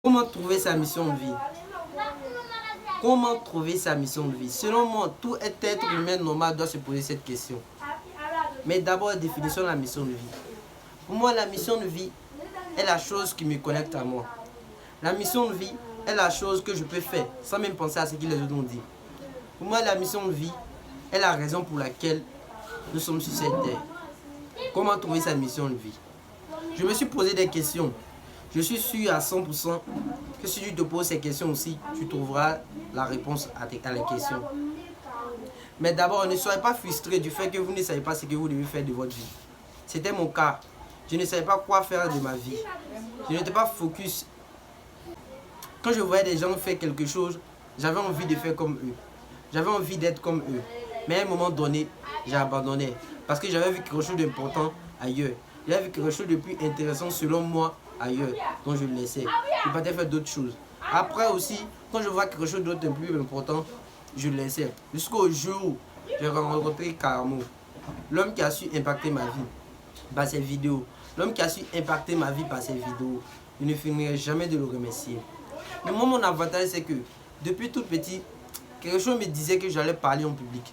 Comment trouver sa mission de vie? Comment trouver sa mission de vie? Selon moi, tout être humain normal doit se poser cette question. Mais d'abord, définissons la mission de vie. Pour moi, la mission de vie est la chose qui me connecte à moi. La mission de vie est la chose que je peux faire sans même penser à ce que les autres ont dit. Pour moi, la mission de vie est la raison pour laquelle nous sommes sur cette terre. Comment trouver sa mission de vie? Je me suis posé des questions. Je suis sûr à 100% que si tu te poses ces questions aussi, tu trouveras la réponse à les questions. Mais d'abord, ne soyez pas frustré du fait que vous ne savez pas ce que vous devez faire de votre vie. C'était mon cas. Je ne savais pas quoi faire de ma vie. Je n'étais pas focus. Quand je voyais des gens faire quelque chose, j'avais envie de faire comme eux. J'avais envie d'être comme eux. Mais à un moment donné, j'ai abandonné. Parce que j'avais vu quelque chose d'important ailleurs. J'avais vu quelque chose de plus intéressant selon moi ailleurs. Donc je le laissais. Je partais faire d'autres choses. Après aussi, quand je vois quelque chose d'autre de plus important, je le laissais. Jusqu'au jour où j'ai rencontré Caramo. L'homme qui a su impacter ma vie par ses vidéos. L'homme qui a su impacter ma vie par ses vidéos. Je ne finirai jamais de le remercier. Mais moi, mon avantage, c'est que depuis tout petit, quelque chose me disait que j'allais parler en public.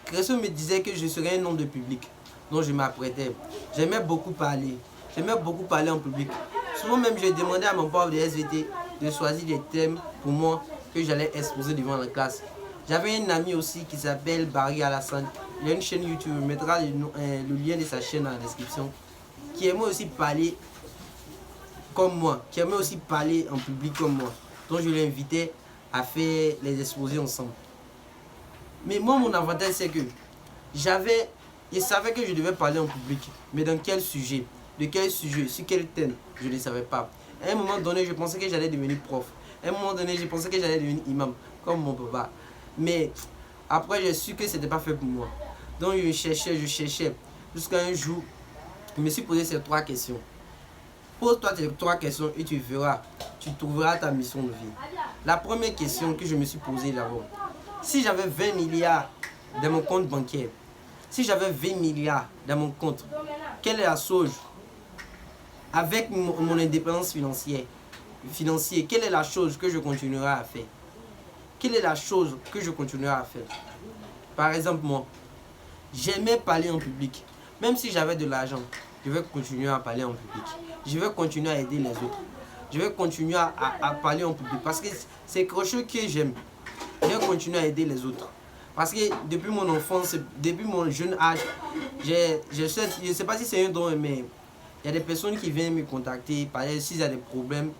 Quelque chose me disait que je serais un homme de public. Donc je m'apprêtais. J'aimais beaucoup parler. J'aimais beaucoup parler en public. Souvent même, je demandais à mon prof de SVT de choisir des thèmes pour moi que j'allais exposer devant la classe. J'avais un ami aussi qui s'appelle Barry Alassane. Il a une chaîne YouTube. Il mettra le lien de sa chaîne dans la description. Qui aimait aussi parler comme moi. Qui aimait aussi parler en public comme moi. Donc je l'invitais à faire les exposés ensemble. Mais moi, mon avantage, c'est que je savais que je devais parler en public. Mais dans quel sujet? De quel sujet? Sur quel thème? Je ne savais pas. À un moment donné, je pensais que j'allais devenir prof. À un moment donné, je pensais que j'allais devenir imam, comme mon papa. Mais après, j'ai su que ce n'était pas fait pour moi. Donc je cherchais. Jusqu'à un jour, je me suis posé ces 3 questions. Pose-toi tes 3 questions et tu verras. Tu trouveras ta mission de vie. La première question que je me suis posée d'abord. Si j'avais 20 milliards dans mon compte bancaire, si j'avais 20 milliards dans mon compte, quelle est la chose avec mon indépendance financière, quelle est la chose que je continuerai à faire? Quelle est la chose que je continuerai à faire? Par exemple, moi, j'aimais parler en public. Même si j'avais de l'argent, je vais continuer à parler en public. Je vais continuer à aider les autres. Je vais continuer à parler en public parce que c'est quelque chose que j'aime. Je vais continuer à aider les autres. Parce que depuis mon enfance, depuis mon jeune âge, je ne sais pas si c'est un don, mais il y a des personnes qui viennent me contacter, par exemple, s'il y a des problèmes.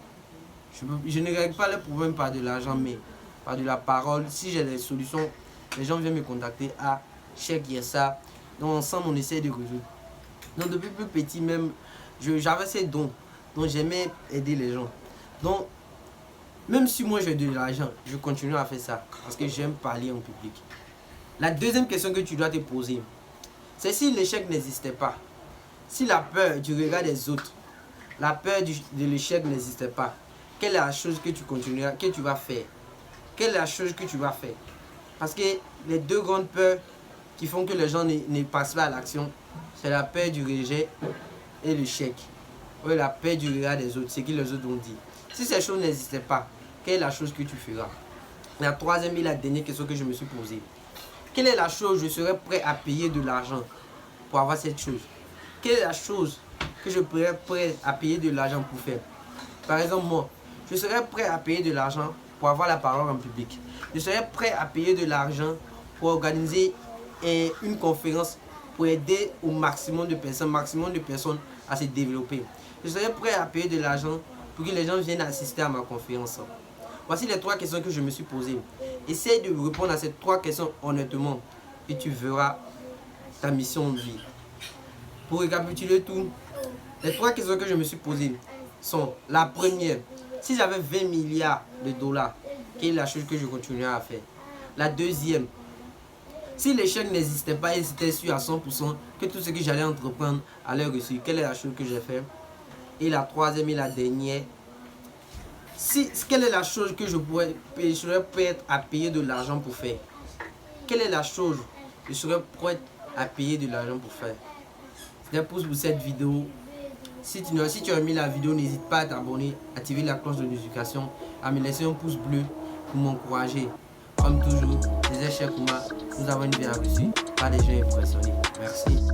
Je ne règle pas les problèmes par de l'argent, mais par de la parole. Si j'ai des solutions, les gens viennent me contacter. Ah, check, il y a ça. Donc ensemble, on essaie de résoudre. Donc depuis plus petit même, j'avais ces dons. Donc j'aimais aider les gens. Donc, même si moi j'ai de l'argent, je continue à faire ça. Parce que j'aime parler en public. La deuxième question que tu dois te poser, c'est si l'échec n'existait pas. Si la peur du regard des autres, la peur de l'échec n'existait pas, quelle est la chose que tu vas faire? Quelle est la chose que tu vas faire? Parce que les 2 grandes peurs qui font que les gens ne passent pas à l'action, c'est la peur du rejet et l'échec. Ou la peur du regard des autres, ce que les autres ont dit. Si ces choses n'existaient pas, quelle est la chose que tu feras? La troisième et la dernière question que je me suis posée. Quelle est la chose que je serais prêt à payer de l'argent pour avoir cette chose? Quelle est la chose que je serais prêt à payer de l'argent pour faire? Par exemple, moi, je serais prêt à payer de l'argent pour avoir la parole en public. Je serais prêt à payer de l'argent pour organiser une conférence pour aider au maximum de personnes à se développer. Je serais prêt à payer de l'argent pour que les gens viennent assister à ma conférence. Voici les 3 questions que je me suis posées. Essaye de répondre à ces 3 questions honnêtement et tu verras ta mission de vie. Pour récapituler tout, les 3 questions que je me suis posées sont: la première, si j'avais 20 milliards de dollars, quelle est la chose que je continuerais à faire? La deuxième, si l'échec n'existait pas et c'était sûr à 100% que tout ce que j'allais entreprendre allait réussir, quelle est la chose que j'ai fait? Et la troisième et la dernière, quelle est la chose que je serais prêt à payer de l'argent pour faire? Quelle est la chose que je serais prêt à payer de l'argent pour faire? C'était pour cette vidéo. Si tu as aimé la vidéo, n'hésite pas à t'abonner, activer la cloche de notification, à me laisser un pouce bleu pour m'encourager. Comme toujours, disait Cheikh Oumar, nous avons une vie à réussir, pas des gens impressionnés. Merci.